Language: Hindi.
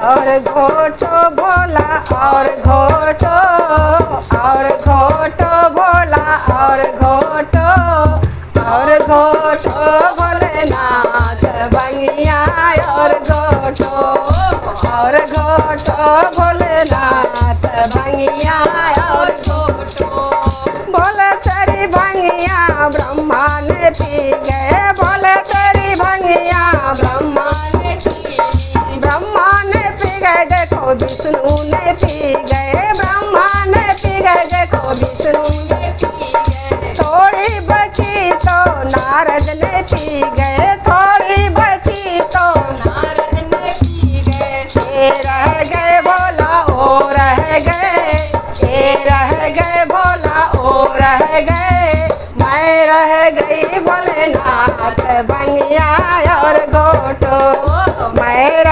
और घोटो भोला और घोटो भोला और घोटो भोलेनाथ भंगिया और घोटो भोलेनाथ भंगिया और घोटो। बोले तेरी भंगिया ब्रह्मा ने पी गए, बोले तेरी भंगिया ब्रह्मा ने पी गए, देखो विष्णु ने पी गए, ब्रह्मा ने पी गए, देखो विष्णु ने पी गए। थोड़ी बची तो नारद ने पी गए, थोड़ी बची तो नारद ने पी गए। ये रह गए भोला ओ रह गए, ये रह गए भोला ओ रह गए, मैं रह गई भोलेनाथ भंगिया और घोटो। मैं